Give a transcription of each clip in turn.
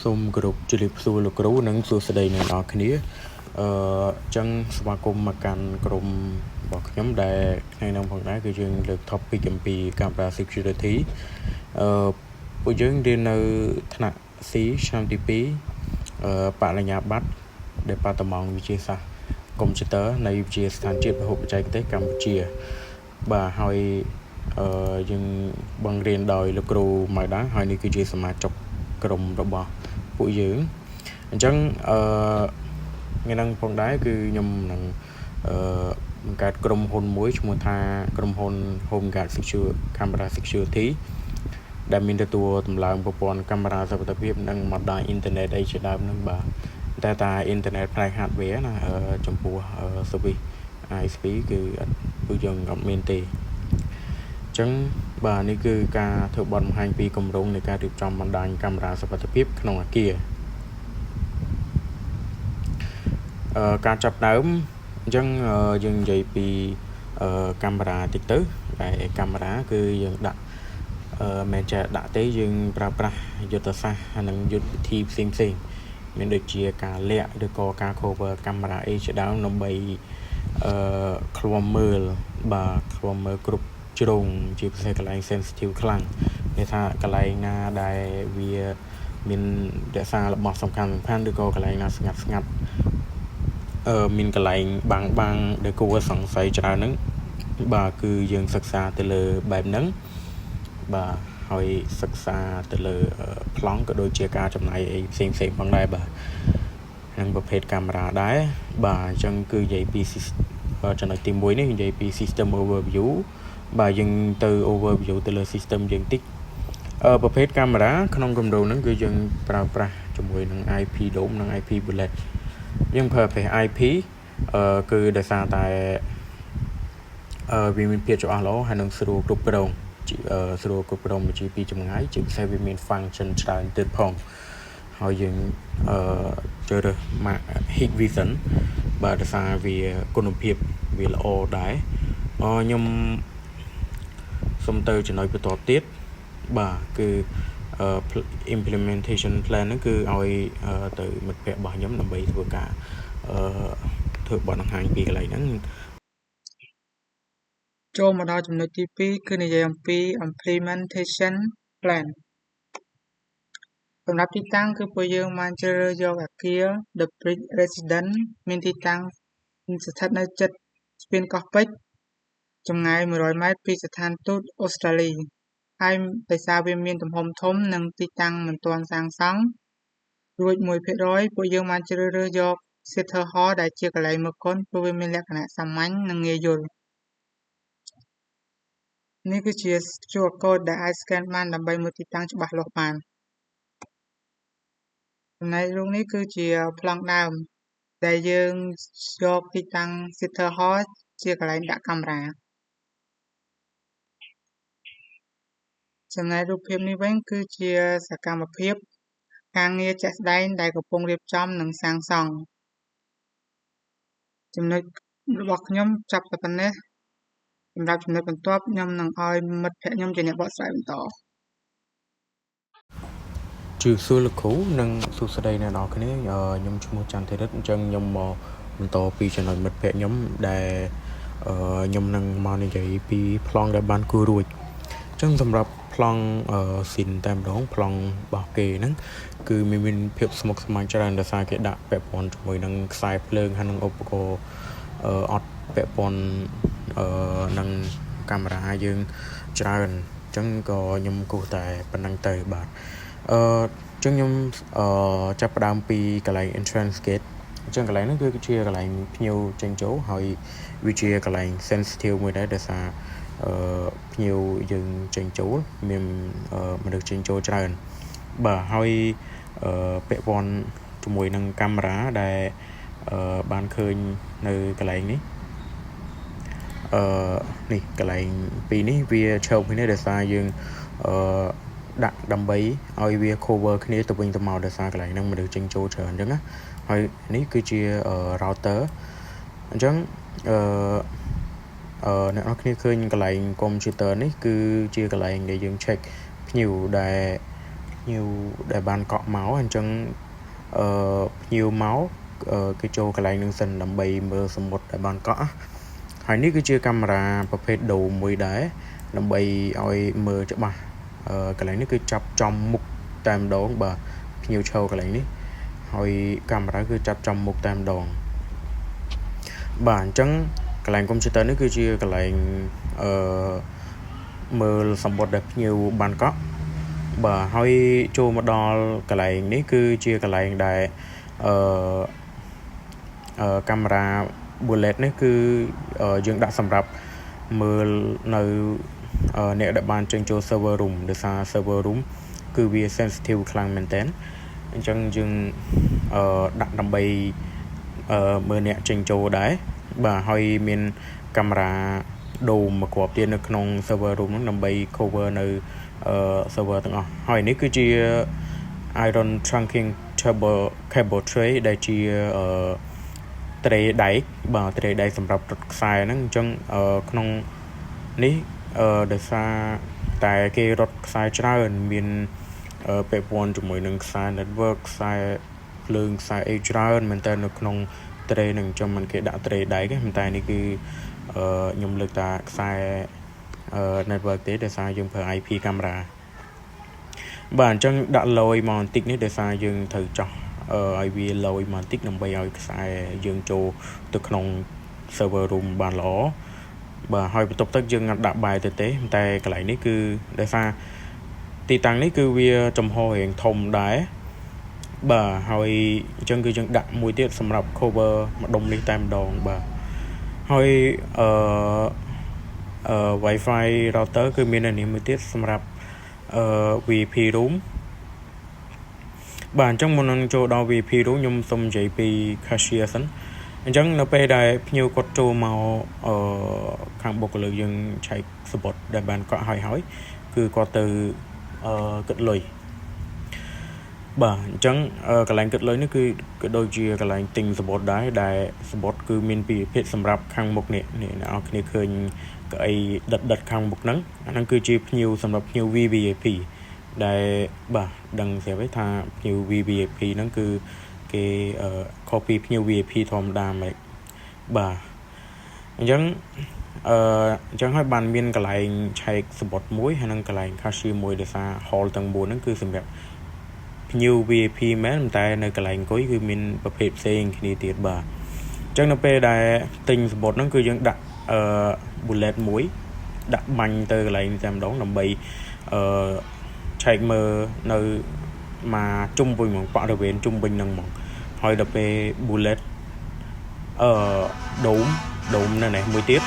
សូមគោរពជម្រាបសួរលោកគ្រូនិងសួស្តីអ្នកនរគ្នាចឹងស្វាគមន៍មកកាន់ក្រុមរបស់ខ្ញុំដែលថ្ងៃនេះផងដែរគឺយើងលើក topic អំពី camera security ពួកយើងរៀននៅថ្នាក់ C ឆ្នាំទី2បរិញ្ញាបត្រDepartment វិទ្យាសាស្ត្រកុំព្យូទ័រនៃវិទ្យាស្ថានជាតិពហុបច្ចេកទេសកម្ពុជាបាទហើយយើងបង្រៀនដោយលោកគ្រូមកដែរហើយនេះគឺជាសមាជិកក្រុមរបស់ពួកយើងអញ្ចឹងថ្ងៃហ្នឹងផងដែរគឺខ្ញុំនឹងបង្កើតក្រុមហ៊ុនមួយឈ្មោះថាក្រុមហ៊ុន Home Guard Secure Camera Security ដែលមានទទួលតម្លើងប្រព័ន្ធកាមេរ៉ាសុវត្ថិភាពនិងបណ្ដាញអ៊ីនធឺណិតអីជាដើមហ្នឹងបាទតែអ៊ីនធឺណិតផ្នែក hardware ណាចំពោះ service ISP គឺពួកយើងអត់មានទេអញ្ចឹងបាទនេះគឺការធ្វើបទបង្ហាញពីគម្រោងនៃការរៀបចំបណ្ដាញកាមេរ៉ាសុវត្ថិភាពក្នុងអគារការចាប់ដើមអញ្ចឹងយើងនិយាយពីកាមេរ៉ាតិចទៅដែលកាមេរ៉ាគឺយើងដាក់មិនចាដាក់ទេយើងប្រើប្រាស់យុទ្ធសាស្ត្រនិងយុទ្ធវិធីផ្សេងមានដូចជាការលាក់ឬក៏ការ cover កាមេរ៉ាអីជាដើមដើម្បីឃ្លាំមើលគ្រប់ជ្រុងជាពិសេសកន្លែង sensitive ខ្លាំងគេថាកន្លែងណាដែលវាមានរក្សារបស់សំខាន់ឬក៏កន្លែងណាស្ងាត់មានកន្លែងបាំងដែលគួរសង្ស័យច្រើនហ្នឹងបាទគឺយើងសិក្សាទៅលើបែបហ្នឹងបាទហើយសិក្សាទៅលើប្លង់ក៏ដូចជាការចំណាយអីផ្សេងផងដែរបាទនិងប្រភេទកាមេរ៉ាដែរបាទអញ្ចឹងគឺនិយាយពីចំណុចទី1នេះនិយាយពី system overview បាទយើងទៅ overview ទៅលើ system យើងតិចប្រភេទកាមេរ៉ាក្នុងគម្រោងហ្នឹងគឺយើងប្រើប្រាស់ជាមួយនឹង IP dome និង IP bullet យើងប្រើប្រភេទ IP គឺដោយសារតែវាមានភាពច្បាស់ល្អហើយនឹងស្រួលគ្រប់គ្រងជាពីចម្ងាយជាពិសេសវាមាន function ច្រើនទៀតផងហើយយើងជ្រើសរើស Hikvision បាទដោយសារវាគុណភាពវាល្អដែរខ្ញុំសូមទៅចំណុចបន្តទៀតបាទគឺ implementation plan ហ្នឹងគឺឲ្យទៅមិត្តភ័ក្តិរបស់ខ្ញុំដើម្បីធ្វើការធ្វើបទបង្ហាញពីកន្លែងហ្នឹងចូលមកដល់ចំណុចទី2គឺនិយាយអំពី implementation plan សម្រាប់ទីតាំងគឺពួកយើងបានជ្រើសរើសយកអគារ The Bridge Residence មានទីតាំងស្ថិតនៅជិតស្ពានកោះពេជ្រចម្ងាយ100ម៉ែត្រពីស្ថានទូតអូស្ត្រាលីហើយដោយសារវាមានទំហំធំនិងទីតាំងមិនទាន់សាងសង់រួច 1% ពួកយើងបានជ្រើសរើសយក Theater Hall ដែលជាកន្លែងមើលកុនព្រោះវាមានលក្ខណៈសាមញ្ញនិងងាយយល់នេះគឺជា QR code ដែលអាច scan បានដើម្បីមើលទីតាំងច្បាស់លាស់បានចំណែករូបនេះគឺជាប្លង់ដើមដែលយើងយកទីតាំង Theater Hall ជាកន្លែងដាក់កាមេរ៉ាចំណែករូបភាពនេះវិញគឺជាសកម្មភាពការងារជាក់ស្ដែងដែលកំពុងរៀបចំនិងសាងសង់ចំណុចរបស់ខ្ញុំចាប់តែប៉ុណ្ណេះសម្រាប់ចំណុចបន្ទាប់ខ្ញុំនឹងឲ្យមិត្តភ័ក្តិខ្ញុំជាអ្នកបកស្រាយបន្តជឿសួរលោកគ្រូនិងសួស្តីអ្នកនរគ្នាខ្ញុំឈ្មោះច័ន្ទធីរិទ្ធអញ្ចឹងខ្ញុំមកបន្តពីចំណុចមិត្តភ័ក្តិខ្ញុំដែលខ្ញុំនឹងមកនិយាយពីប្លង់ដែលបានគូររួចអញ្ចឹងសម្រាប់ប្លង់ស៊ីនតែម្ដងប្លង់របស់គេហ្នឹងគឺមានភាពស្មុគស្មាញច្រើនដោយសារគេដាក់ពាក់ព័ន្ធជាមួយនឹងខ្សែភ្លើងហើយនឹងឧបករណ៍អត់ពាក់ព័ន្ធនឹងកាមេរ៉ាយើងច្រើនអញ្ចឹងក៏ខ្ញុំគូសតែប៉ុណ្្នឹងទៅបាទអញ្ចឹងខ្ញុំចាប់ផ្ដើមពីកន្លែង entrance gate អញ្ចឹងកន្លែងហ្នឹងគឺជាកន្លែងភ្ញៀវចេញចូលហើយវាជាកន្លែង sensitive មួយដែរដោយសារភ្ញៀវយើងចេញចូលមានមនុស្សចេញចូលច្រើនបាទហើយពាក់ព័ន្ធជាមួយនឹងកាមេរ៉ាដែលបានឃើញនៅកន្លែងនេះនេះកន្លែងពីរនេះវាឈប់គ្នាដោយសារយើងដាក់ដើម្បីឲ្យវា cover គ្នាទៅវិញទៅមកដោយសារកន្លែងហ្នឹងមនុស្សចេញចូលច្រើនអញ្ចឹងណាហើយនេះគឺជា router អញ្ចឹងអ្នកនរគ្នាឃើញកន្លែងកុំព្យូទ័រនេះគឺជាកន្លែងដែលយើង check ភ្ញៀវដែល nhiều để bàn cọ máu anh chân nhiều máu cái chỗ cái lại nâng dần làm bày mơ sầm một để bàn cọ hai ní cứ chia cameraประเภท đầu mùi đá làm bày oi mơ cho bà cái lại ní cứ chập trong mục tam đón bà nhiều show cái lại ní hồi camera cứ chập trong mục tam đòn bản chân cái lại computer nó cứ chia cái lại mơ sầm một đẹp nhiều bàn cọ bà hơi cho một đo cái lại ní cứ chia cái lại đại camera bullet នេះគឺយើងដាក់សម្រាប់មើលនៅអ្នកដែលបានចេញចូល server room ដោយសារ server room គឺវា sensitive ខ្លាំងមែនតើអញ្ចឹងយើងដាក់ដើម្បីមើលអ្នកចេញចូលដែរបាទហើយមានកាមេរ៉ាដូមមកគ្រាប់ទៀតនៅក្នុង server room ហ្នឹងដើម្បី cover នៅserver ទាំងអស់ហើយនេះគឺជា iron trunking cable tray ដែលជាត្រេដៃបាទត្រេដៃសម្រាប់រត់ខ្សែហ្នឹងអញ្ចឹងក្នុងនេះដោយសារតែគេរត់ខ្សែច្រើនមានពាក់ព័ន្ធជាមួយនឹងខ្សែ network ខ្សែភ្លើងខ្សែអីច្រើនមែនតើនៅក្នុងត្រេហ្នឹងអញ្ចឹងមិនគេដាក់ត្រេដៃទេតែនេះគឺខ្ញុំលើកតាខ្សែ network ទេដោយសារយើងប្រើ IP កាមេរ៉ាបាទអញ្ចឹងដាក់លយមកបន្តិចនេះដោយសារយើងត្រូវចោះឲ្យវាលយមកបន្តិចដើម្បីឲ្យខ្សែយើងចូលទៅក្នុង server room បានល្អបាទហើយបន្ទាប់ទៅយើងដាក់បាយទៅទេតែកន្លែងនេះគឺដោយសារទីតាំងនេះគឺវាចំហរៀងធំដែរបាទហើយអញ្ចឹងគឺយើងដាក់មួយទៀតសម្រាប់ cover ម្ដុំនេះតែម្ដងបាទហើយ Wi-Fi router គឺមានអានេះមួយទៀតសម្រាប់VIP room បាទអញ្ចឹងមុននឹងចូលដល់ VIP room ខ្ញុំសូមនិយាយពី cashier សិនអញ្ចឹងនៅពេលដែលភ្ញៀវគាត់ចូលមកខាងបុគ្គលិកយើងឆែកសបុតដែលបានកក់ហើយគឺគាត់ទៅគិតលុយបាទអញ្ចឹងកន្លែងគិតលុយនេះគឺដូចជាកន្លែងទិញសបុតដែរដែលសបុតគឺមានពីរប្រភេទសម្រាប់ខាងមុខនេះអ្នកនរគ្នាឃើញកៅអីដិតខាងមុខហ្នឹងអាហ្នឹងគឺជាភ្ញៀវសម្រាប់ភ្ញៀវ VVIP ដែលបាទដឹងស្រាប់ទេថាភ្ញៀវ VVIP ហ្នឹងគឺគេcopy ភ្ញៀវ VIP ធម្មតាមកបាទអញ្ចឹងហើយបានមានកន្លែងឆែកសបុតមួយហើយនឹងកន្លែង cashier មួយដោយសារ hall ទាំង4ហ្នឹងគឺសម្រាប់ភ្ញៀវ VIP មែនតែនៅកន្លែងអង្គុយគឺមានប្រភេទផ្សេងគ្នាទៀតបាទអញ្ចឹងនៅពេលដែលទិញសបុតហ្នឹងគឺយើងដាក់bullet មួយដាក់បាញ់ទៅកន្លែងតែម្ដងដើម្បីឆែកមើលនៅមកជុំវិញបរិវេណជុំវិញហ្នឹងហ្មងហើយដល់ពេល bullet ដូមនៅនេះមួយទៀត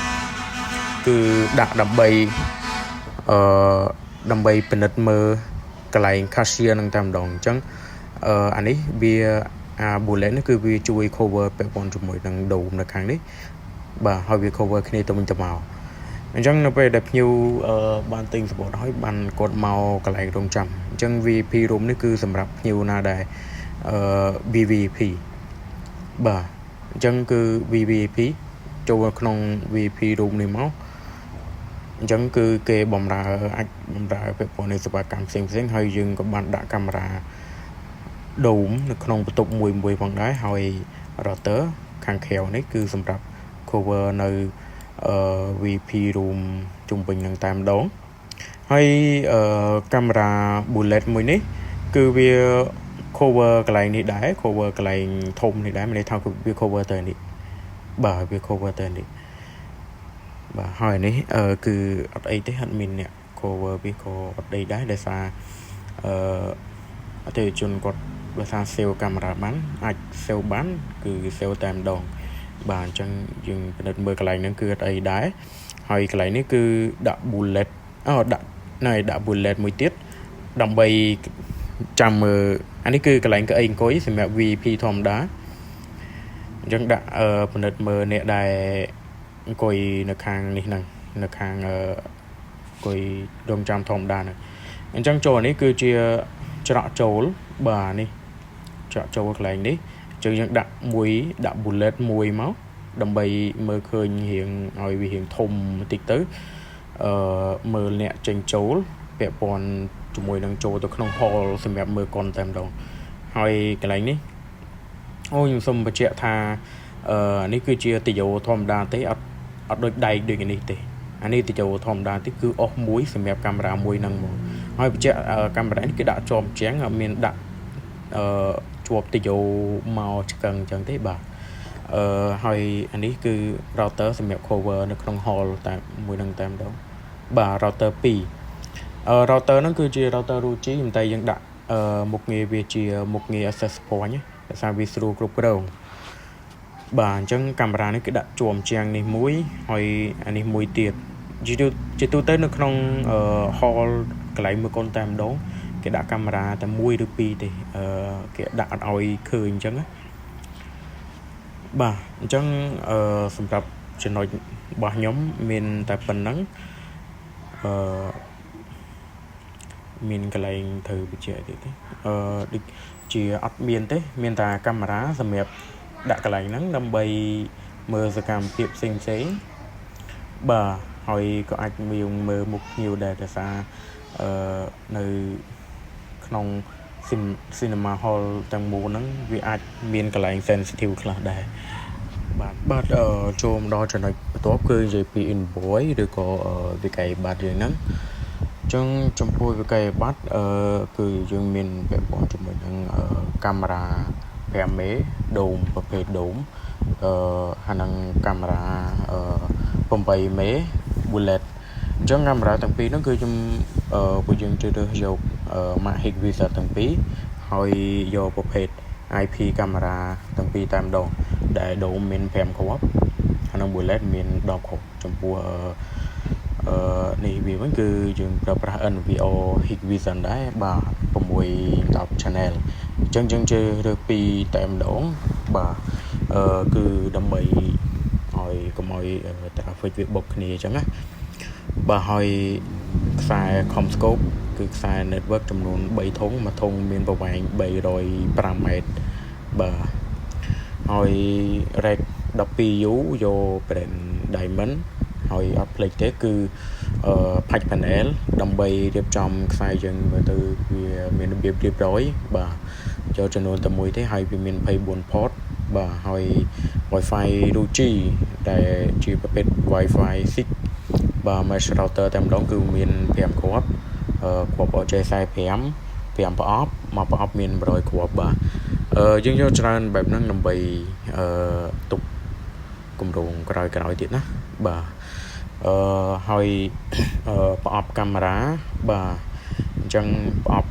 គឺដាក់ដើម្បីពិនិត្យមើលកន្លែង cashier ហ្នឹងតែម្ដងអញ្ចឹងអានេះវាbullet នេះគឺវាជួយ cover ពាក់ព័ន្ធជាមួយនឹងដូមនៅខាងនេះបាទហើយវា cover គ្នាទៅវិញទៅមកអញ្ចឹងនៅពេលដែលភ្ញៀវបានទិញសបុតហើយបានគាត់មកកន្លែងរងចាំអញ្ចឹង VIP room នេះគឺសម្រាប់ភ្ញៀវណាដែលVVIP បាទអញ្ចឹងគឺ VVIP ចូលក្នុង VIP room នេះមកអញ្ចឹងគឺគេបំរើអាចបំរើពាក់ព័ន្ធនឹងសេវាកម្មផ្សេងៗហើយយើងក៏បានដាក់កាមេរ៉ាដូមនៅក្នុងបន្ទប់មួយផងដែរហើយ router ខាងក្រៅនេះគឺសម្រាប់ cover នៅVP room ជុំវិញនឹងតែម្ដងហើយកាមេរ៉ា bullet មួយនេះគឺវា cover កន្លែងនេះដែរ cover កន្លែងធំនេះដែរមានន័យថាវា cover ទៅនេះបាទវា cover ទៅនេះបាទហើយនេះគឺអត់អីទេអត់មានអ្នក cover វាក៏អត់អីដែរដោយសារអតិថិជនគាត់បើថា save កាមេរ៉ាបានអាច save បានគឺ save តែម្ដងបាទអញ្ចឹងយើងពិនិត្យមើលកន្លែងហ្នឹងគឺអត់អីដែរហើយកន្លែងនេះគឺដាក់ bullet ដាក់ bullet មួយទៀតដើម្បីចាំមើលអានេះគឺកន្លែងកៅអីអង្គុយសម្រាប់ VIP ធម្មតាអញ្ចឹងដាក់ពិនិត្យមើលអ្នកដែលអង្គុយនៅខាងនេះហ្នឹងនៅខាងអង្គុយរងចាំធម្មតាហ្នឹងអញ្ចឹងចូលនេះគឺជាច្រកចូលបាទនេះច្រកចូលកន្លែងនេះអញ្ចឹងយើងដាក់ bullet មួយមកដើម្បីមើលឃើញរៀងឲ្យវារៀងធំបន្តិចទៅមើលអ្នកចេញចូលពាក់ព័ន្ធ ជាមួយនឹងចូលទៅក្នុង hall សម្រាប់មើលកុនតែម្ដងហើយកន្លែងនេះអូខ្ញុំសូមបញ្ជាក់ថានេះគឺជាទីយោធម្មតាទេអត់ដូចដែកដូចនេះទេអានេះទីយោធម្មតាទេគឺអស់មួយសម្រាប់កាមេរ៉ាមួយហ្នឹងមកហើយបញ្ជាក់កាមេរ៉ានេះគឺដាក់ជាប់ជាងអត់មានដាក់ជាប់ទីយោមកឆ្កឹងអញ្ចឹងទេបាទហើយអានេះគឺ router សម្រាប់ cover នៅក្នុង hall តែមួយហ្នឹងតែម្ដងបាទ router 2router ហ្នឹងគឺជា router Ruchi តែយើងដាក់មុខងារវាជាមុខងារ access point ដោយសារវាស្រួលគ្រប់គ្រងបាទអញ្ចឹងកាមេរ៉ានេះគឺដាក់ជួមជាងនេះមួយហើយអានេះមួយទៀតជាទូទៅនៅក្នុងhall កន្លែងមើលកុនតែម្ដងគេដាក់កាមេរ៉ាតែមួយឬពីរទេគេដាក់អត់ឲ្យឃើញអញ្ចឹងណាបាទអញ្ចឹងសម្រាប់ចំណុចរបស់ខ្ញុំមានតែប៉ុណ្្នឹងមានកន្លែងត្រូវបញ្ជាក់ទៀតទេដូចជាអត់មានទេមានតែកាមេរ៉ាសម្រាប់ដាក់កន្លែងហ្នឹងដើម្បីមើលសកម្មភាពផ្សេងបាទហើយក៏អាចមើលមុខភ្ញៀវដែរតែសារនៅក្នុង cinema hall ទាំងមូលហ្នឹងវាអាចមានកន្លែង sensitive ខ្លះដែរបាទចូលមកដល់ចំណុចបន្ទាប់គឺនិយាយពី invoice ឬក៏វិក័យប័ត្រយើងហ្នឹងអញ្ចឹងចំពោះវិក័យប័ត្រគឺយើងមានពាក់ព័ន្ធជាមួយនឹងកាមេរ៉ា 5 មេដូមប្រភេទដូមហើយនឹងកាមេរ៉ា8 មេ bullet អញ្ចឹងកាមេរ៉ាទាំងពីរហ្នឹងគឺពួកយើងជ្រើសរើសយកម៉ាក Hikvision ទាំងពីរហើយយកប្រភេទ IP កាមេរ៉ាទាំងពីរតែម្ដងដែលដូមមាន5គ្រាប់ហើយនឹង bullet មាន10គ្រាប់ចំពោះនេះវាវិញគឺយើងប្រើប្រាស់ NVO Hikvision ដែរបាទ610 channel អញ្ចឹងយើងជឿរើសពីតែម្ដងបាទគឺដើម្បីឲ្យកុំឲ្យ traffic វាបុកគ្នាអញ្ចឹងណាបាទហើយខ្សែ Comscope គឺខ្សែ network ចំនួន3ធុងមួយធុងមានប្រវែង305ម៉ែត្របាទហើយ rack 12U យក brand Diamond ហើយអត់ភ្លេចទេគឺpatch panel ដើម្បីរៀបចំខ្សែយើងមើលទៅវាមានរបៀបរៀបរយបាទយកចំនួនតែមួយទេហើយវាមាន24 port បាទហើយ Wi-Fi Ruchi ដែលជាប្រភេទ Wi-Fi 6បាទ mesh router តែម្ដងគឺមាន5គ្រាប់គ្រាប់ RJ45 5ប្រអប់មួយប្រអប់មាន100គ្រាប់បាទយើងយកច្រើនបែបហ្នឹងដើម្បីទុកគម្រោងក្រោយទៀតណាបាទហើយប្រអប់កាមេរ៉ាបាទអញ្ចឹងប្រអប់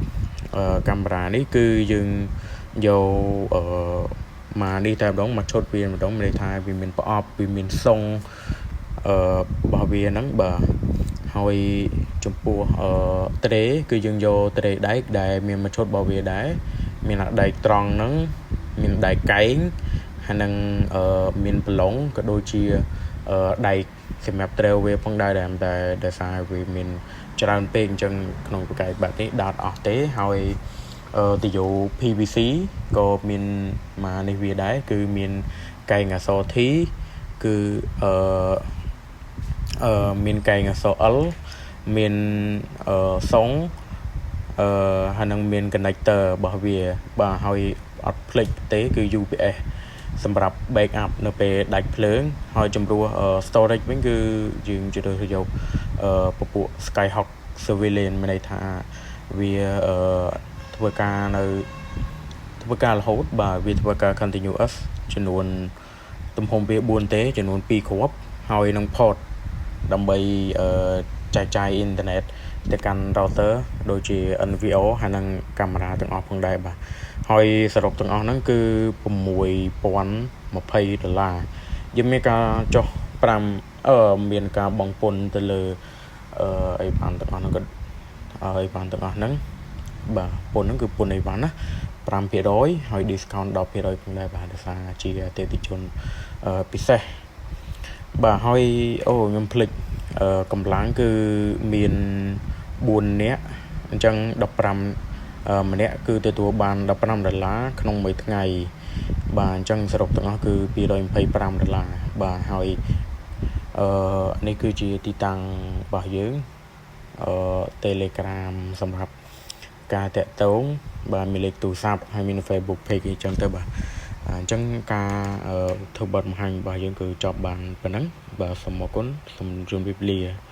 កាមេរ៉ានេះគឺយើងយកមកនេះតែម្ដងមកឈុតវាម្ដងមានន័យថាវាមានប្រអប់វាមានសុងរបស់វាហ្នឹងបាទហើយចំពោះត្រេគឺយើងយកត្រេដែកដែលមានមកឈុតរបស់វាដែរមានអាដែកត្រង់ហ្នឹងមានដែកកែងហើយនឹងមានប្រឡងក៏ដូចជាដែកសម្រាប់ត្រូវវាផងដែរតែដោយសារវាមានច្រើនពេកអញ្ចឹងក្នុងបកែកបាត់នេះដាតអស់ទេហើយទីយោ PVC ក៏មានមកនេះវាដែរគឺមានកែងអក្សរ T គឺមានកែងអក្សរ L មានសុងហើយនឹងមាន connector របស់វាបាទហើយអត់ភ្លេចទេគឺ UPS សម្រាប់ backup នៅពេលដាច់ភ្លើងហើយជំនួស storage វិញគឺយើងជ្រើសយកពពួក Skyhawk Surveillance មានន័យថាវាធ្វើការរហូតបាទវាធ្វើការ continuous ចំនួនទំហំវា4ទេចំនួន2គ្រាប់ហើយនឹង port ដើម្បីចែកចាយអ៊ីនធឺណិតទៅកាន់ router ដូចជា NVO ហើយនឹងកាមេរ៉ាទាំងអស់ផងដែរបាទហើយសរុបទាំងអស់ហ្នឹងគឺ$6020យើងមានការចុះ5មានការបង់ពន្ធទៅលើអីបានទាំងអស់ហ្នឹងក៏អីបានទាំងអស់ហ្នឹងបាទពន្ធហ្នឹងគឺពន្ធអីបានណា5%ហើយ discount 10%ផងដែរបាទដោយសារជាអតិថិជនពិសេសបាទហើយខ្ញុំភ្លេចកម្លាំងគឺមាន4នាក់អញ្ចឹង15ម្នាក់គឺទទួលបាន$15ក្នុងមួយថ្ងៃបាទអញ្ចឹងសរុបទាំងអស់គឺ$225បាទហើយនេះគឺជាទីតាំងរបស់យើងTelegram សម្រាប់ ការតាក់ទងបាទមានលេខទូរស័ព្ទហើយមាន Facebook page អីចឹងទៅបាទអញ្ចឹងការធ្វើបទបង្ហាញរបស់យើងគឺចប់បានប៉ុណ្ណឹងបាទសូមអរគុណសូមជម្រាបលា